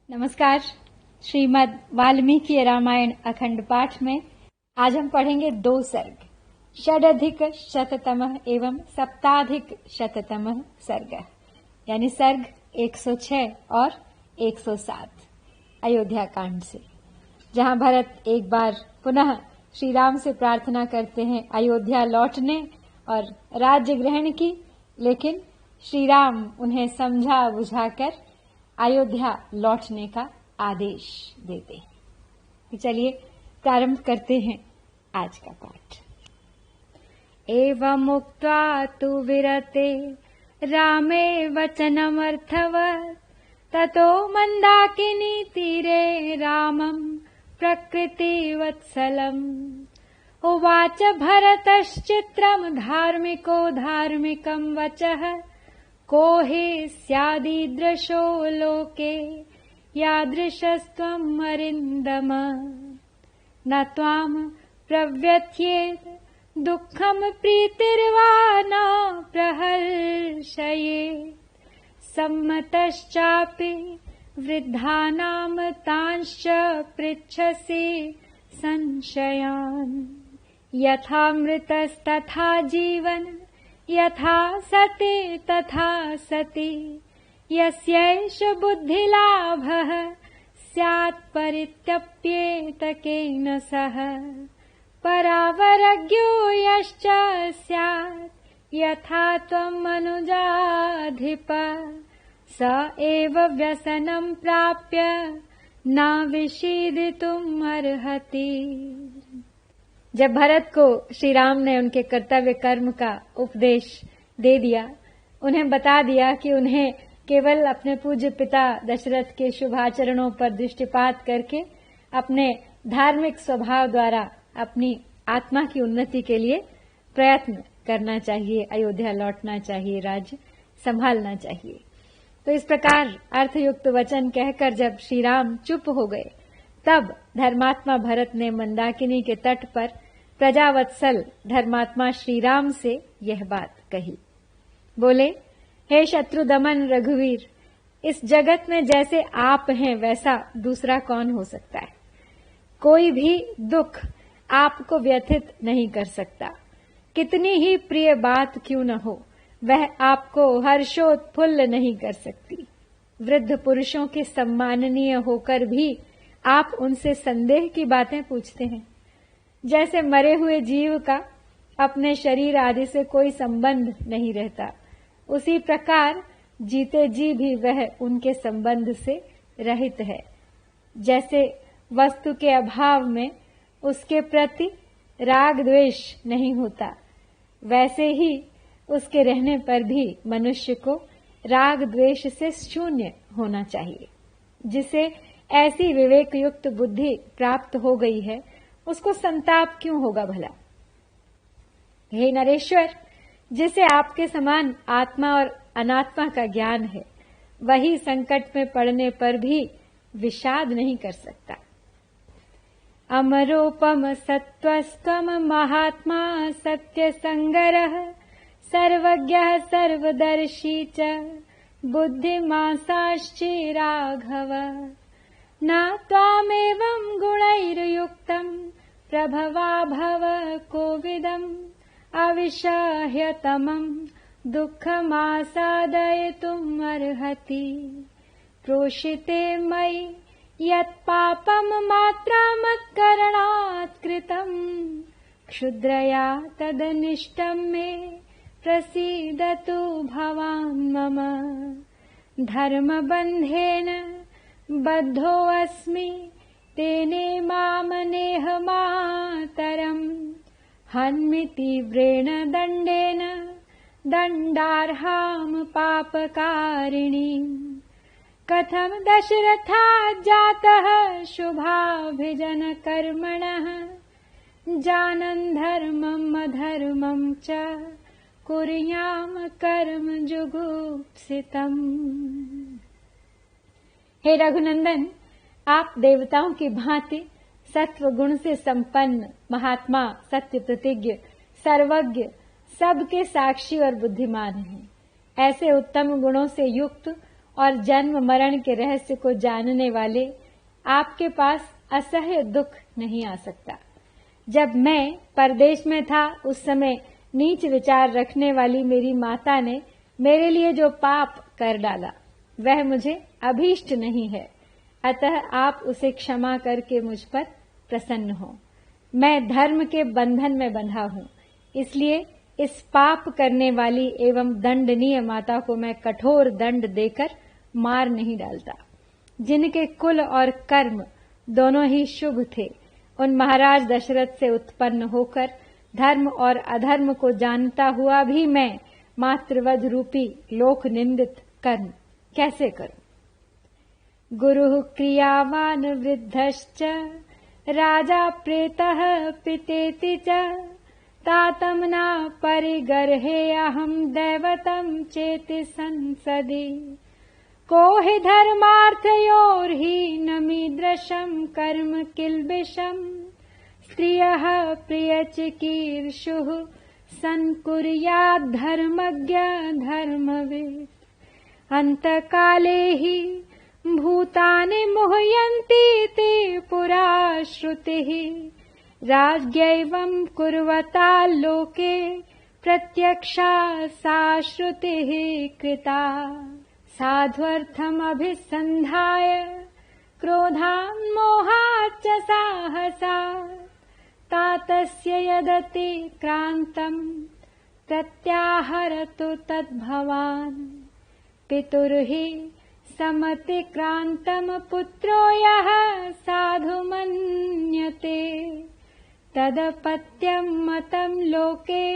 नमस्कार। श्रीमद् वाल्मीकि रामायण अखंड पाठ में आज हम पढ़ेंगे 2 सर्ग, षडधिक शततमः एवं सप्ताधिक शततमः सर्ग, यानी सर्ग 106 और 107 अयोध्या कांड से, जहां भरत एक बार पुनः श्री राम से प्रार्थना करते हैं अयोध्या लौटने और राज्य ग्रहण की, लेकिन श्री राम उन्हें समझा बुझाकर अयोध्या लौटने का आदेश देते हैं। तो चलिए प्रारंभ करते हैं आज का पाठ। एवं उक्त्वा तु विरते रामे वचनमर्थवत् ततो मंदाकिनी तीरे रामं प्रकृतिवत्सलम् उवाच भरतश्चित्रं धार्मिको धार्मिकं वचः को हि स्यादीदृशो लोके यादृशस्त्वम् अरिन्दम न त्वाम् प्रव्यथ्येत दुःखम् प्रीतिर्वा न प्रहर्षयेत् सम्मतश्चापि वृद्धानाम् तांश्च पृच्छसि संशयान् यथा मृतस्तथा जीवन यथा सति तथा सति यस्यैष बुद्धिलाभः स्यात् परित्यप्येतकेन सह परावरज्ञो यश्च स्यात् यथा त्वम् अनुजाधिप स एव व्यसनं प्राप्य न विषीदितुम् अर्हति। जब भरत को श्री राम ने उनके कर्तव्य कर्म का उपदेश दे दिया, उन्हें बता दिया कि उन्हें केवल अपने पूज्य पिता दशरथ के शुभाचरणों पर दृष्टिपात करके अपने धार्मिक स्वभाव द्वारा अपनी आत्मा की उन्नति के लिए प्रयत्न करना चाहिए, अयोध्या लौटना चाहिए, राज्य संभालना चाहिए। तो इस प्रकार अर्थयुक्त वचन कहकर जब श्री राम चुप हो गए, तब धर्मात्मा भरत ने मंदाकिनी के तट पर प्रजावत्सल धर्मात्मा श्री राम से यह बात कही। बोले, हे शत्रु दमन रघुवीर, इस जगत में जैसे आप हैं वैसा दूसरा कौन हो सकता है। कोई भी दुख आपको व्यथित नहीं कर सकता। कितनी ही प्रिय बात क्यों न हो, वह आपको हर्षोत्फुल्ल नहीं कर सकती। वृद्ध पुरुषों के सम्माननीय होकर भी आप उनसे संदेह की बातें पूछते हैं। जैसे मरे हुए जीव का अपने शरीर आदि से कोई संबंध नहीं रहता, उसी प्रकार जीते जी भी वह उनके संबंध से रहित है। जैसे वस्तु के अभाव में उसके प्रति राग द्वेष नहीं होता, वैसे ही उसके रहने पर भी मनुष्य को राग द्वेष से शून्य होना चाहिए। जिसे ऐसी विवेक युक्त बुद्धि प्राप्त हो गई है, उसको संताप क्यों होगा भला। हे नरेश्वर, जिसे आपके समान आत्मा और अनात्मा का ज्ञान है, वही संकट में पड़ने पर भी विषाद नहीं कर सकता। अमरोपम सत्त्वस्त्वम महात्मा सत्य संगरः सर्वज्ञः सर्वदर्शी च बुद्धिमांसाश्चि राघव न त्वामेवं गुणैर्युक्तं प्रभवा भव कोविदम् अविषह्यतमं दुःखमासादयितुम् अर्हति। प्रोषिते मयि यत् पापं मात्रामत्करणात् कृतं क्षुद्रया तदनिष्टं मे प्रसीदतु भवान् मम धर्मबन्धेन बद्धोऽस्मि तेने मामनेह मातरम् हन्मि तीव्रेण दण्डेन दण्डार्हां पापकारिणीम् कथं दशरथात् जातः शुभाभिजनकर्मणः जानन् धर्मम् अधर्मम् च कुर्याम कर्म जुगुप्सितम्। हे रघुनंदन, आप देवताओं की भांति सत्व गुण से संपन्न महात्मा, सत्य प्रतिज्ञ, सर्वज्ञ, सबके साक्षी और बुद्धिमान हैं। ऐसे उत्तम गुणों से युक्त और जन्म मरण के रहस्य को जानने वाले, आपके पास असह्य दुख नहीं आ सकता। जब मैं परदेश में था, उस समय नीच विचार रखने वाली मेरी माता ने मेरे लिए जो पाप कर डाला, वह मुझे अभीष्ट नहीं है। अतः आप उसे क्षमा करके मुझ पर प्रसन्न हो। मैं धर्म के बंधन में बंधा हूँ, इसलिए इस पाप करने वाली एवं दंडनीय माता को मैं कठोर दंड देकर मार नहीं डालता। जिनके कुल और कर्म दोनों ही शुभ थे, उन महाराज दशरथ से उत्पन्न होकर धर्म और अधर्म को जानता हुआ भी मैं मातृवध रूपी लोक निंदित कर्म कैसे करूं? गुरुः क्रियावान वृद्धश्च राजा प्रेतः पितेति च तातं न परिगर्हेऽहं दैवतं चेति संसदि। को हि धर्मार्थयोर्हीनमीदृशं कर्म किल्बिषम् स्त्रियः प्रियचिकीर्षुः सन्कुर्याद्धर्मज्ञ धर्मवित्। अन्तकाले हि भूतानि मुह्यन्ति ते पुरा श्रुतिः राज्ञैवं कुर्वता लोके प्रत्यक्षा सा श्रुतिः कृता। साध्वर्थमभिसन्धाय क्रोधान्मोहाच्च साहसात् तातस्य यदति क्रान्तं प्रत्याहरतु तद्भवान्। पितुर्हि समतिक्रान्तं पुत्रो यः साधु मन्यते तदपत्यं मतं लोके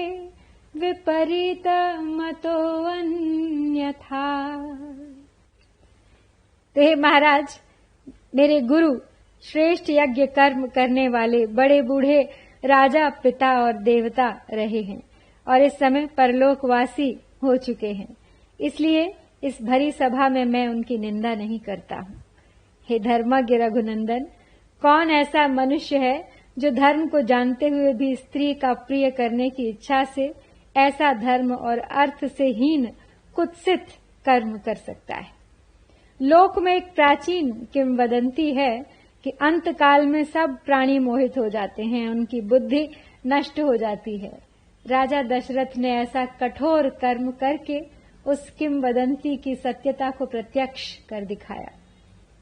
विपरीतमतो अन्यथा। तो हे महाराज, मेरे गुरु श्रेष्ठ यज्ञ कर्म करने वाले बड़े बूढ़े राजा, पिता और देवता रहे हैं और इस समय परलोकवासी हो चुके हैं। इसलिए इस भरी सभा में मैं उनकी निंदा नहीं करता हूँ। हे धर्मज्ञ रघुनंदन, कौन ऐसा मनुष्य है जो धर्म को जानते हुए भी स्त्री का प्रिय करने की इच्छा से ऐसा धर्म और अर्थ से हीन कुत्सित कर्म कर सकता है? लोक में एक प्राचीन किंवदंती है कि अंत काल में सब प्राणी मोहित हो जाते हैं, उनकी बुद्धि नष्ट हो जाती है। राजा दशरथ ने ऐसा कठोर कर्म करके उस किंवदंती की सत्यता को प्रत्यक्ष कर दिखाया।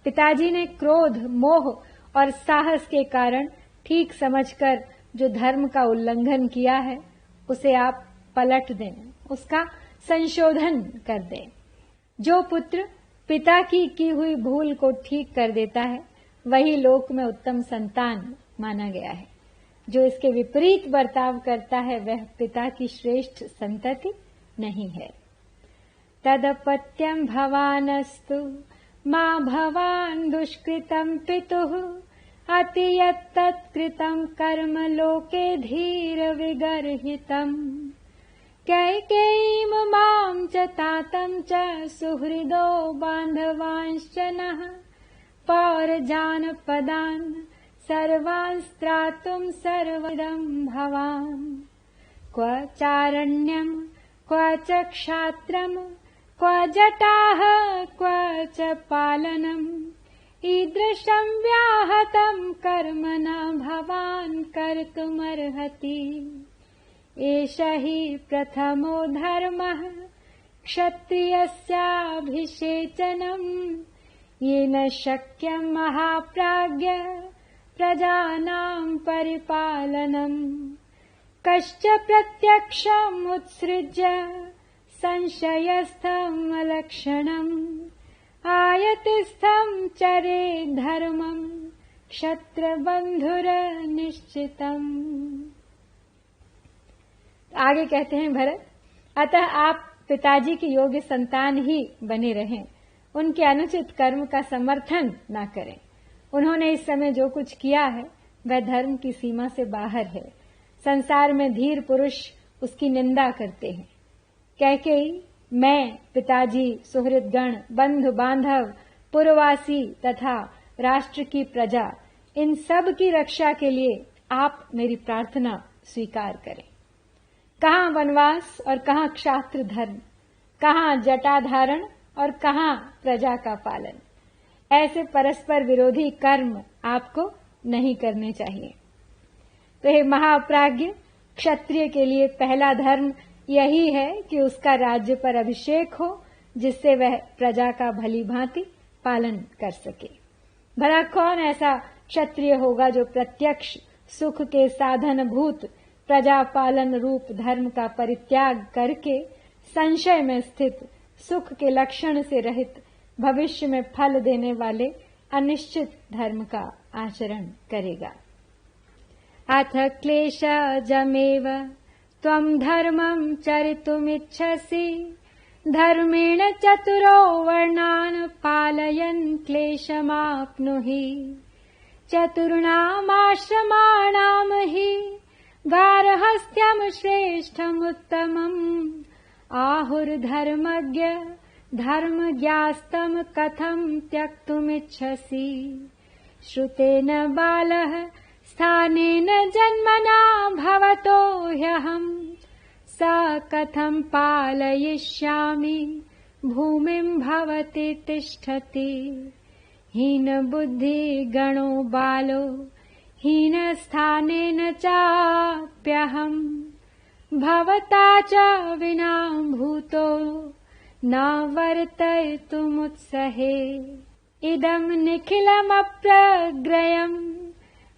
पिताजी ने क्रोध, मोह और साहस के कारण ठीक समझकर जो धर्म का उल्लंघन किया है, उसे आप पलट दें, उसका संशोधन कर दें। जो पुत्र पिता की हुई भूल को ठीक कर देता है, वही लोक में उत्तम संतान माना गया है। जो इसके विपरीत बर्ताव करता है, वह पिता की श्रेष्ठ संतति नहीं है। तदपत्यं भवानस्तु मा भवान् दुष्कृतं पितुः अति यत्तत्कृतं कर्म लोके धीर विगर्हितम्। कैकेयीं मां च तातं च सुहृदो बान्धवांश्च नः पौरजानपदान् सर्वान् स्त्रातुं सर्वदं भवान्। क्व चारण्यं क्व च क्षात्रं क्व जटाः क्व च पालनम् ईदृशं व्याहतं कर्म न भवान् कर्तुमर्हति। एष हि प्रथमो धर्मः क्षत्रियस्याभिषेचनम् येन शक्यं महाप्राज्ञ प्रजानां परिपालनम्। कश्च प्रत्यक्षम् उत्सृज्य संशयस्थम् अलक्षणम् आयतिस्थं चरे धर्मं क्षत्रबन्धुरनिश्चितम्। आगे कहते हैं भरत, अतः आप पिताजी की योग्य संतान ही बने रहें, उनके अनुचित कर्म का समर्थन न करें। उन्होंने इस समय जो कुछ किया है वह धर्म की सीमा से बाहर है। संसार में धीर पुरुष उसकी निंदा करते हैं। कैकेयी, मैं, पिताजी, सुहृदगण, बंधु बांधव, पुरवासी तथा राष्ट्र की प्रजा, इन सब की रक्षा के लिए आप मेरी प्रार्थना स्वीकार करें। कहाँ वनवास और कहाँ क्षात्र धर्म, कहाँ जटा धारण और कहाँ प्रजा का पालन। ऐसे परस्पर विरोधी कर्म आपको नहीं करने चाहिए। तो हे महाप्राज्ञ, क्षत्रिय के लिए पहला धर्म यही है कि उसका राज्य पर अभिषेक हो, जिससे वह प्रजा का भली भांति पालन कर सके। भला कौन ऐसा क्षत्रिय होगा जो प्रत्यक्ष सुख के साधनभूत प्रजा पालन रूप धर्म का परित्याग करके संशय में स्थित, सुख के लक्षण से रहित, भविष्य में फल देने वाले अनिश्चित धर्म का आचरण करेगा। अथ क्लेशजमेव त्वं धर्मं चरितुमिच्छसि, धर्मेण चतुरो वर्णान् पालयन् क्लेशमाप्नुहि। चतुर्णामाश्रमाणां हि गार्हस्थ्यं श्रेष्ठमुत्तमम्, आहुर्धर्मज्ञ धर्मज्ञास्तं कथं त्यक्तुमिच्छसि। श्रुतेन बालः स्थानेन जन्मना भवतो ह्यहम्, स कथं पालयिष्यामि भूमिं भवति तिष्ठति। हीनबुद्धि गणो बालो हीनस्थानेन चाप्यहम्, भवता च विना भूतो न वर्तयितुमुत्सहे। इदं निखिलमप्रग्रयम्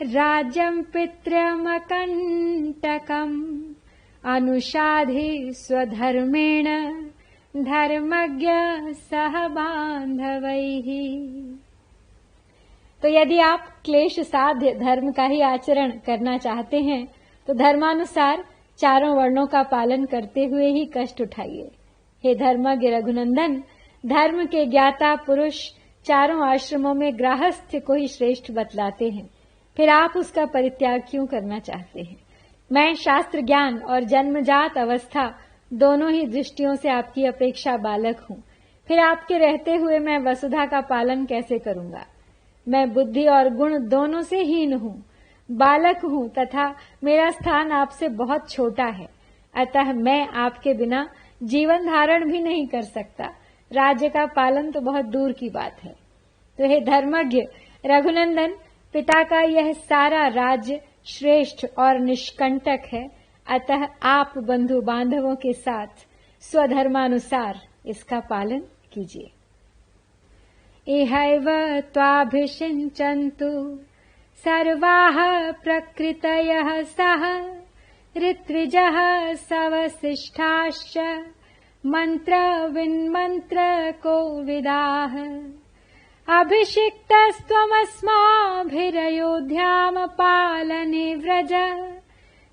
राज्यं पितृमकण्टकम्, अनुषाधि स्वधर्मेण धर्मज्ञ सह बांधवैः। तो यदि आप क्लेश साध्य धर्म का ही आचरण करना चाहते हैं तो धर्मानुसार चारों वर्णों का पालन करते हुए ही कष्ट उठाइए। हे धर्मज्ञ रघुनंदन, धर्म के ज्ञाता पुरुष चारों आश्रमों में गृहस्थ को ही श्रेष्ठ बतलाते हैं, फिर आप उसका परित्याग क्यों करना चाहते हैं? मैं शास्त्र ज्ञान और जन्मजात अवस्था दोनों ही दृष्टियों से आपकी अपेक्षा बालक हूँ, फिर आपके रहते हुए मैं वसुधा का पालन कैसे करूंगा? मैं बुद्धि और गुण दोनों से हीन हूँ, बालक हूँ तथा मेरा स्थान आपसे बहुत छोटा है, अतः मैं आपके बिना जीवन धारण भी नहीं कर सकता, राज्य का पालन तो बहुत दूर की बात है। तो हे धर्मज्ञ रघुनंदन, पिता का यह सारा राज्य श्रेष्ठ और निष्कंटक है, अतः आप बंधु बांधवों के साथ स्वधर्मानुसार इसका पालन कीजिए। इहैव त्वाभिषिञ्चन्तु सर्वाः प्रकृतयः सह, ऋत्विजः सवसिष्ठाश्च मन्त्रविन्मन्त्रकोविदाः। अभिषिक्तस्त्वमस्माभिरयोध्यामपालने व्रज,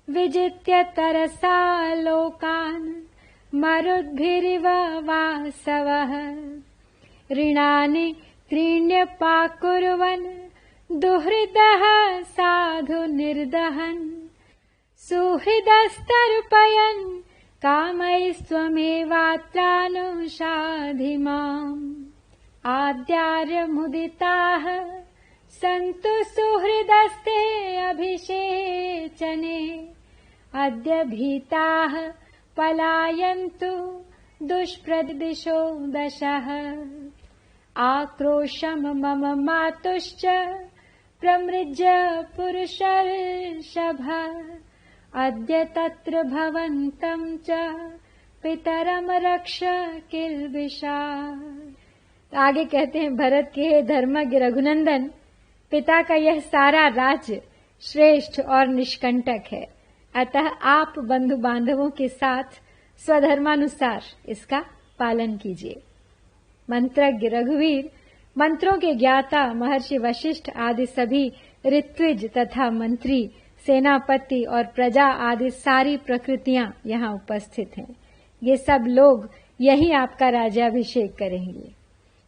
विजित्य तरसा लोकान् मरुद्भिरिव वासवः। ऋणानि त्रीण्यपाकुर्वन् दुहृदः साधु निर्दहन्, सुहृदस्तर्पयन् कामैस्त्वमेवात्रानुषाधि माम्। आद्यार्यमुदिताः सन्तु सुहृदस्ते अभिषेचने, अद्य भीताः पलायन्तु दुष्प्रदिशो दशः। आक्रोशं मम मातुश्च प्रमृज्य पुरुषर्षभ, अद्य तत्र भवन्तं च पितरम रक्ष किल्बिषा। आगे कहते हैं, भरत के हे धर्मज्ञ रघुनंदन, पिता का यह सारा राज्य श्रेष्ठ और निष्कंटक है, अतः आप बंधु बांधवों के साथ स्वधर्मानुसार इसका पालन कीजिए। मंत्रज्ञ रघुवीर, मंत्रों के ज्ञाता महर्षि वशिष्ठ आदि सभी ऋत्विज तथा मंत्री, सेनापति और प्रजा आदि सारी प्रकृतियां यहाँ उपस्थित हैं। ये सब लोग यही आपका राज्याभिषेक करेंगे।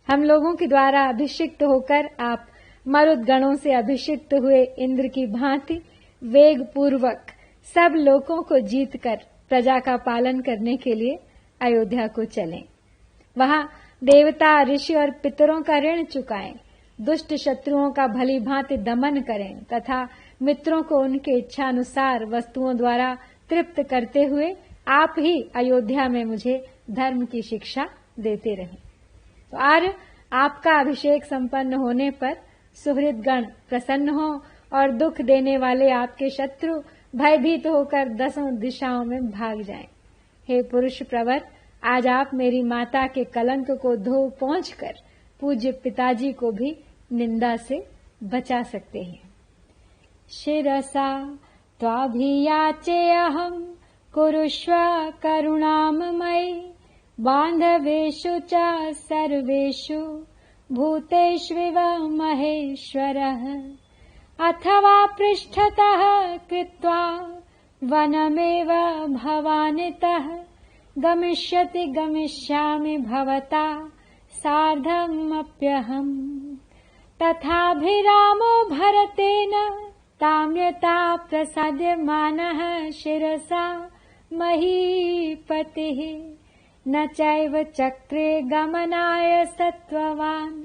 हम लोगों के द्वारा अभिषिक्त होकर आप मरुद गणों से अभिषिक्त हुए इंद्र की भांति वेग पूर्वक सब लोगों को जीतकर प्रजा का पालन करने के लिए अयोध्या को चलें। वहां देवता, ऋषि और पितरों का ऋण चुकाएं, दुष्ट शत्रुओं का भली भांति दमन करें तथा मित्रों को उनके इच्छानुसार वस्तुओं द्वारा तृप्त करते हुए आप ही अयोध्या में मुझे धर्म की शिक्षा देते रहें। तो आज आपका अभिषेक संपन्न होने पर सुहृद गण प्रसन्न हो और दुख देने वाले आपके शत्रु भयभीत होकर 10 दिशाओं में भाग जाएं। हे पुरुष प्रवर, आज आप मेरी माता के कलंक को धो पोंछ कर पूज्य पिताजी को भी निंदा से बचा सकते हैं। शिरसा त्वाभियाचेऽहं कुरुष्व करुणामयि बान्धवेषु च सर्वेषु भूतेष्विव महेश्वरः अथवा पृष्ठतः कृत्वा वनमेव भवानितः गमिष्यामि भवता सार्धमप्यहम् तथाभिरामो भरतेन ताम्यता प्रसाद्यमानः शिरसा महीपतिः न चैव चक्रे गमनाय सत्त्ववान्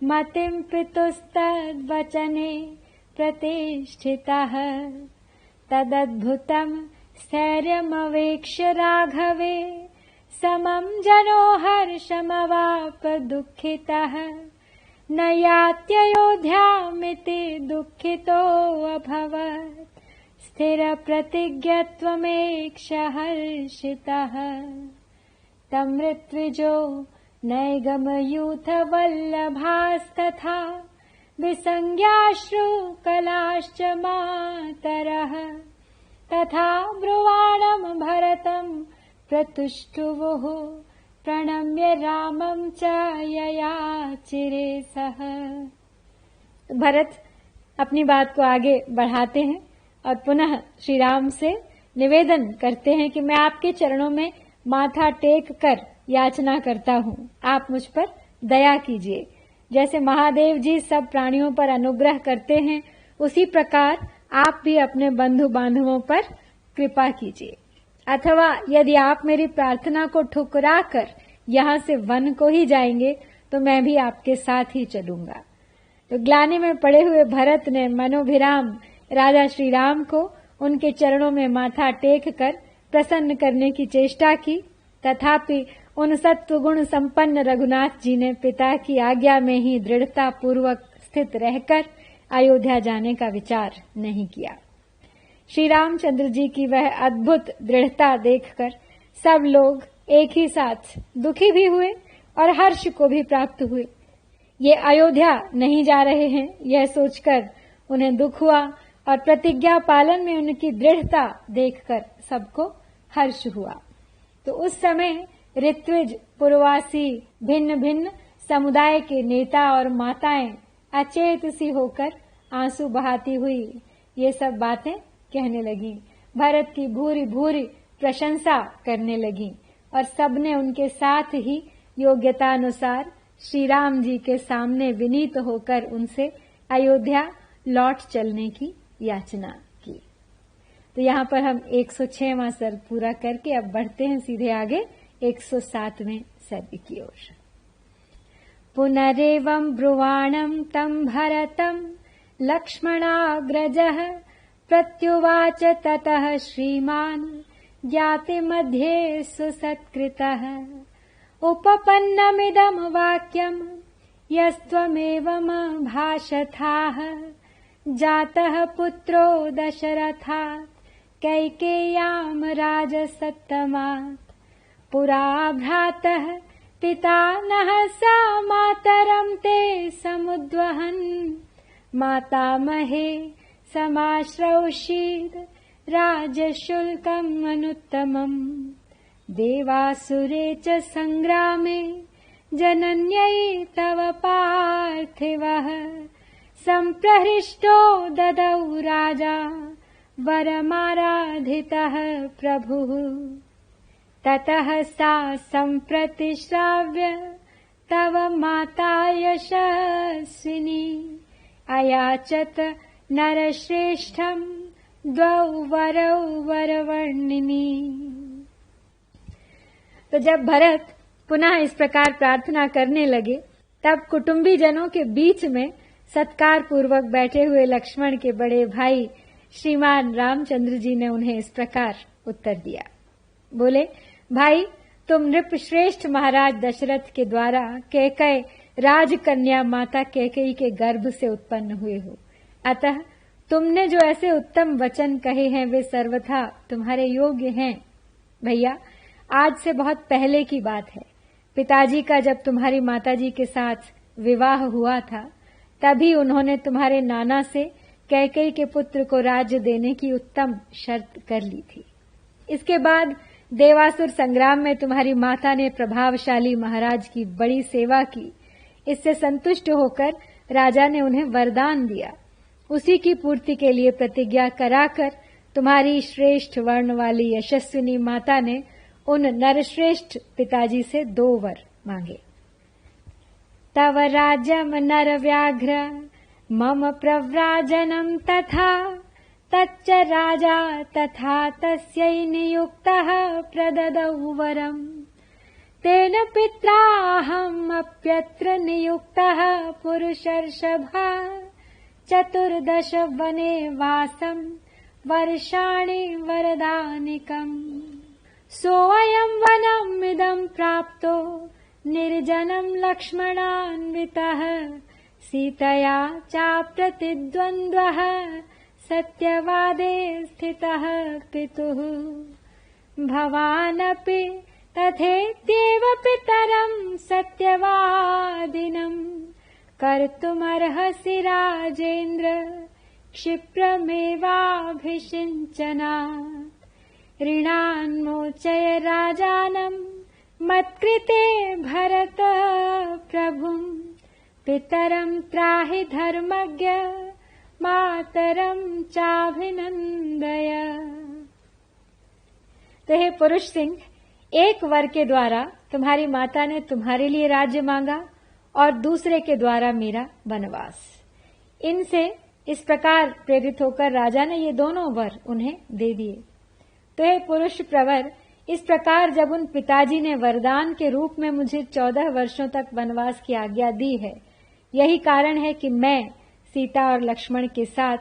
मतिं पितुस्तद्वचने प्रतिष्ठितः तदद्भुतं स्थैर्यमवेक्ष्य राघवे समं जनो हर्षमवाप दुःखितः न यात्ययोध्यामिति दुःखितोऽभवत् स्थिरप्रतिज्ञत्वमेक्ष हर्षितः तं ऋत्विजो नैगमयूथ वल्लभास्तथा विसंज्ञाश्रु कलाश्च मातरः तथा ब्रुवाणं भरतं प्रतुष्टुवुः प्रणम्य रामं च ययाचिरे सह। भरत अपनी बात को आगे बढ़ाते हैं और पुनः श्री राम से निवेदन करते हैं कि मैं आपके चरणों में माथा टेक कर याचना करता हूँ, आप मुझ पर दया कीजिए। जैसे महादेव जी सब प्राणियों पर अनुग्रह करते हैं, उसी प्रकार आप भी अपने बंधु बांधवों पर कृपा कीजिए। अथवा यदि आप मेरी प्रार्थना को ठुकरा कर यहाँ से वन को ही जाएंगे तो मैं भी आपके साथ ही चलूंगा। तो ग्लानि में पड़े हुए भरत ने मनोभिराम राजा श्री राम को उनके चरणों में माथा टेक कर प्रसन्न करने की चेष्टा की, तथापि उन सत्वगुण संपन्न रघुनाथ जी ने पिता की आज्ञा में ही दृढ़ता पूर्वक स्थित रहकर अयोध्या जाने का विचार नहीं किया। श्री रामचंद्र जी की वह अद्भुत दृढ़ता देखकर सब लोग एक ही साथ दुखी भी हुए और हर्ष को भी प्राप्त हुए। ये अयोध्या नहीं जा रहे हैं यह सोचकर उन्हें दुख हुआ और प्रतिज्ञा पालन में उनकी दृढ़ता देखकर सबको हर्ष हुआ। तो उस समय ऋत्विज, पुरवासी, भिन्न भिन्न समुदाय के नेता और माताएं अचेत सी होकर आंसू बहाती हुई ये सब बातें कहने लगी, भरत की भूरी भूरी प्रशंसा करने लगी और सबने उनके साथ ही योग्यता अनुसार श्री राम जी के सामने विनीत होकर उनसे अयोध्या लौट चलने की याचना की। तो यहाँ पर हम 106वां सर्ग पूरा करके अब बढ़ते हैं सीधे आगे 107वें सर्ग की ओर। पुनरेवं ब्रुवाणं तं भरतं लक्ष्मणाग्रजः प्रत्युवाच ततः श्रीमान् ज्ञाति मध्ये सुसत्कृतः उपपन्नमिदं वाक्यं यस्त्वमेवमभाषथाः जातः पुत्रो दशरथात् कैकेय्यां राजसत्तमात् पुरा भ्रातः पिता नः सा मातरं ते समुद्वहन् मातामहे समाश्रौषीद् राजशुल्कम् अनुत्तमम् देवासुरे च संग्रामे जनन्यै तव पार्थिवः सम्प्रहृष्टो ददौ राजा वरमाराधितः प्रभुः ततः सा सम्प्रतिश्राव्य तव माता यशस्विनी अयाचत नरश्रेष्ठम् द्वौ वरौ वरवर्णिनी। तो जब भरत पुनः इस प्रकार प्रार्थना करने लगे तब कुटुंबी जनों के बीच में सत्कार पूर्वक बैठे हुए लक्ष्मण के बड़े भाई श्रीमान रामचंद्र जी ने उन्हें इस प्रकार उत्तर दिया। बोले, भाई तुम नृपश्रेष्ठ महाराज दशरथ के द्वारा कैकेयी राजकन्या माता कैकेयी के गर्भ से उत्पन्न हुए हो। अतः तुमने जो ऐसे उत्तम वचन कहे हैं वे सर्वथा तुम्हारे योग्य हैं। भैया, आज से बहुत पहले की बात है। पिताजी का जब तुम्हारी माताजी के साथ विवाह हुआ था, तभी उन्होंने तुम्हारे नाना से कैकेयी के पुत्र को राज्य देने की उत्तम शर्त कर ली थी। इसके बाद देवासुर संग्राम में तुम्हारी माता ने प्रभावशाली महाराज की बड़ी सेवा की। इससे संतुष्ट होकर राजा ने उन्हें वरदान दिया। उसी की पूर्ति के लिए प्रतिज्ञा कराकर तुम्हारी श्रेष्ठ वर्ण वाली यशस्विनी माता ने उन नरश्रेष्ठ पिताजी से 2 वर मांगे। तव राज्यम नर व्याघ्र मम प्रव्राजनम तथा तच्च राजा तथा तस्यै नियुक्तः प्रददौ वरम् तेन पित्राहम् अप्यत्र नियुक्तः पुरुषर्षभा 14 वने वासम् वर्षाणि वरदानिकम् सोऽयं वनमिदं प्राप्तो निर्जनं लक्ष्मणान्वितः सीतया चाप्रतिद्वन्द्वः सत्यवादे स्थितः पितुः भवानपि तथेत्येव पितरं सत्यवादिनं कर्तुमर्हसि राजेन्द्र क्षिप्रमेवाभिषिञ्चनात् ऋणान्मोचय राजानं मत्कृते भरत प्रभुं पितरं त्राहि धर्मज्ञ मातरम चाभिनंदय। तो हे पुरुष सिंह, एक वर के द्वारा तुम्हारी माता ने तुम्हारे लिए राज्य मांगा और दूसरे के द्वारा मेरा वनवास। इनसे इस प्रकार प्रेरित होकर राजा ने ये दोनों वर उन्हें दे दिए। तो हे पुरुष प्रवर, इस प्रकार जब उन पिताजी ने वरदान के रूप में मुझे 14 वर्षों तक वनवास की आज्ञा दी है, यही कारण है कि मैं सीता और लक्ष्मण के साथ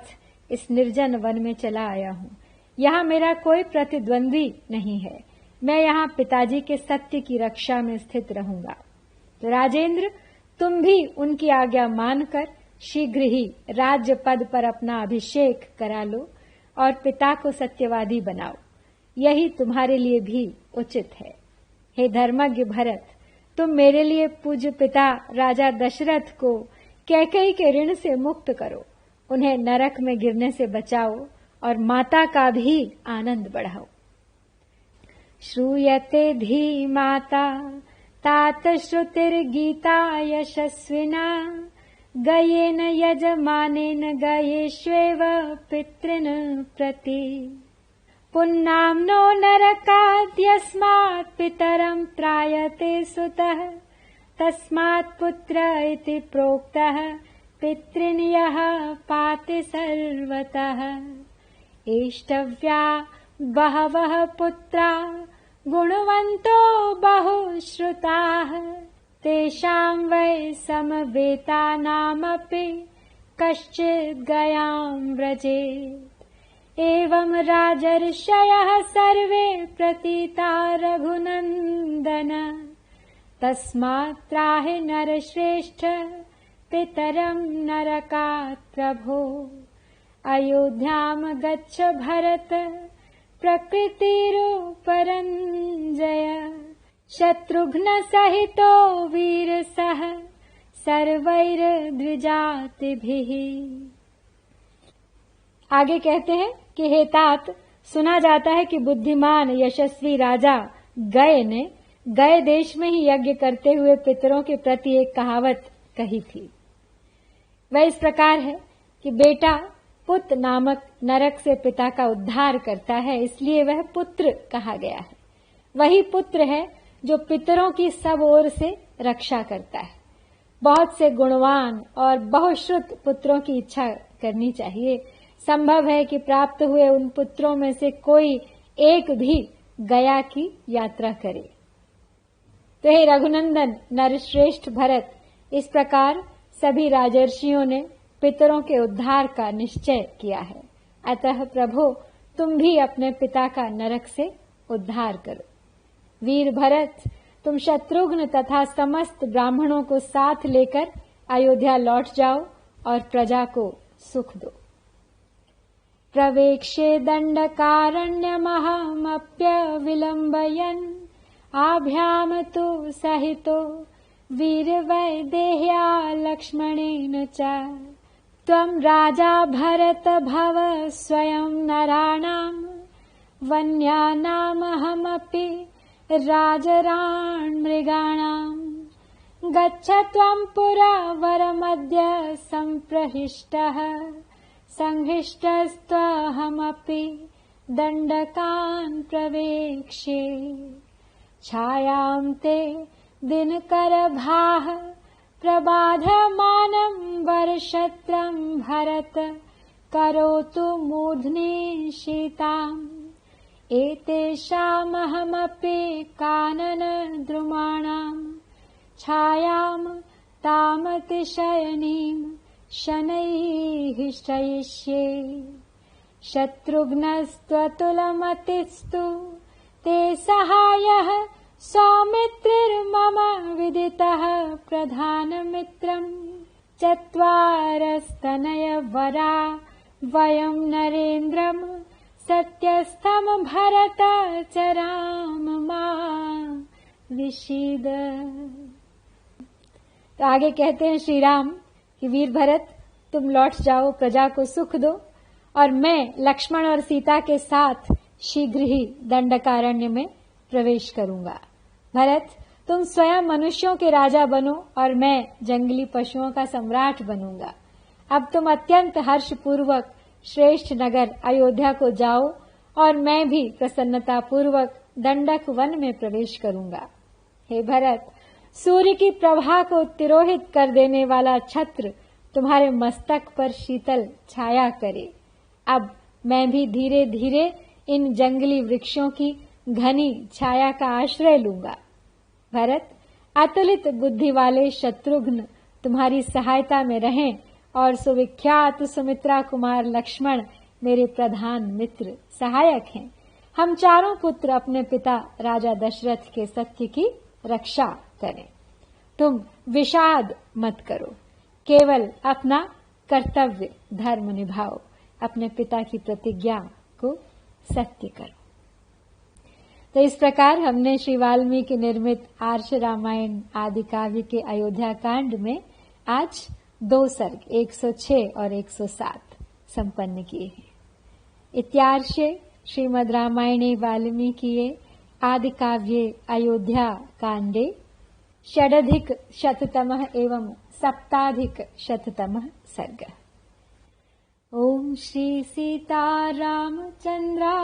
इस निर्जन वन में चला आया हूँ। यहाँ मेरा कोई प्रतिद्वंदी नहीं है। मैं यहाँ पिताजी के सत्य की रक्षा में स्थित रहूंगा। तो राजेंद्र, तुम भी उनकी आज्ञा मानकर शीघ्र ही राज्य पद पर अपना अभिषेक करा लो और पिता को सत्यवादी बनाओ। यही तुम्हारे लिए भी उचित है। हे धर्मज्ञ भरत, तुम मेरे लिए पूज्य पिता राजा दशरथ को कैकेयी के ऋण से मुक्त करो, उन्हें नरक में गिरने से बचाओ और माता का भी आनंद बढ़ाओ। श्रूयते धी माता तात श्रुतिर्गीता यशस्विना गयेन यजमानेन गयेष्वेव पितॄन् प्रति पुन्नाम्नो नरकाद्यस्मात् पितरं त्रायते सुतः तस्मात् पुत्र इति प्रोक्तः पितॄन् यः पाति सर्वतः एष्टव्या बहवः पुत्रा गुणवन्तो बहुश्रुताः तेषां वै समवेतानामपि कश्चित् गयां व्रजेत् एवं राजर्षयः सर्वे प्रतीता रघुनन्दन तस्मात् त्राहि नरश्रेष्ठ पितरं नरकात् प्रभो अयोध्यां गच्छ भरत प्रकृतिरूपरञ्जय शत्रुघ्न सहितो वीरसः सर्वैर्द्विजातिभिः। आगे कहते हैं कि हे तात, सुना जाता है कि बुद्धिमान यशस्वी राजा गय ने गए देश में ही यज्ञ करते हुए पितरों के प्रति एक कहावत कही थी। वह इस प्रकार है कि बेटा पुत्र नामक नरक से पिता का उद्धार करता है, इसलिए वह पुत्र कहा गया है। वही पुत्र है जो पितरों की सब ओर से रक्षा करता है। बहुत से गुणवान और बहुश्रुत पुत्रों की इच्छा करनी चाहिए। संभव है कि प्राप्त हुए उन पुत्रों में से कोई एक भी गया की यात्रा करे। तो हे रघुनंदन नरश्रेष्ठ भरत, इस प्रकार सभी राजर्षियों ने पितरों के उद्धार का निश्चय किया है। अतः प्रभु, तुम भी अपने पिता का नरक से उद्धार करो। वीर भरत, तुम शत्रुघ्न तथा समस्त ब्राह्मणों को साथ लेकर अयोध्या लौट जाओ और प्रजा को सुख दो। प्रवेक्षे दण्डकारण्यमहमप्यविलम्बयन् आभ्याम तु सहितो वीरवैदेह्या लक्ष्मणेन च। त्वं राजा भरत भव स्वयं नराणां वन्यानामहमपि राजरान् मृगाणाम्। गच्छ त्वं पुरा वरमद्य सम्प्रहिष्टः संहिष्टस्त्वहमपि दण्डकान् प्रवेक्ष्ये। छायां ते दिनकरभाः प्रबाधमानं वर्षत्रं भरत करोतु मूर्ध्नि शीताम्। एतेषामहमपि काननद्रुमाणां छायां तामतिशयनीं शनैः शयिष्ये। शत्रुघ्नस्त्वतुलमतिस्तु ते सहायः सौमित्रिर्मम विदितः प्रधानमित्रम्। चत्वारस्तनयवरा वयं नरेन्द्रम् सत्यस्थं भरत च राम मां विषीद। तो आगे कहते हैं श्री राम कि वीर भरत, तुम लौट जाओ, प्रजा को सुख दो, और मैं लक्ष्मण और सीता के साथ शीघ्र ही दंडकारण्य में प्रवेश करूंगा। भरत, तुम स्वयं मनुष्यों के राजा बनो और मैं जंगली पशुओं का सम्राट बनूंगा। अब तुम अत्यंत हर्षपूर्वक श्रेष्ठ नगर अयोध्या को जाओ और मैं भी प्रसन्नता पूर्वक दंडक वन में प्रवेश करूंगा। हे भरत, सूर्य की प्रभा को तिरोहित कर देने वाला छत्र तुम्हारे मस्तक पर शीतल छाया करे। अब मैं भी धीरे धीरे इन जंगली वृक्षों की घनी छाया का आश्रय लूंगा। भरत, अतुलित बुद्धि वाले शत्रुघ्न तुम्हारी सहायता में रहें और सुविख्यात सुमित्रा कुमार लक्ष्मण मेरे प्रधान मित्र सहायक हैं। हम चारों पुत्र अपने पिता राजा दशरथ के सत्य की रक्षा करें। तुम विषाद मत करो, केवल अपना कर्तव्य धर्म निभाओ, अपने पिता की प्रतिज्ञा को सत्य करो। तो इस प्रकार हमने श्री वाल्मीकि निर्मित आर्ष रामायण आदि काव्य के अयोध्या कांड में आज 2 सर्ग 106 और 107 संपन्न किए हैं। इत्यार्षे श्रीमद् रामायणे वाल्मीकिये आदि काव्ये अयोध्या कांडे षडधिक शततमः एवं सप्ताधिक शततमः सर्गः। ओम श्री सीता रामचंद्राय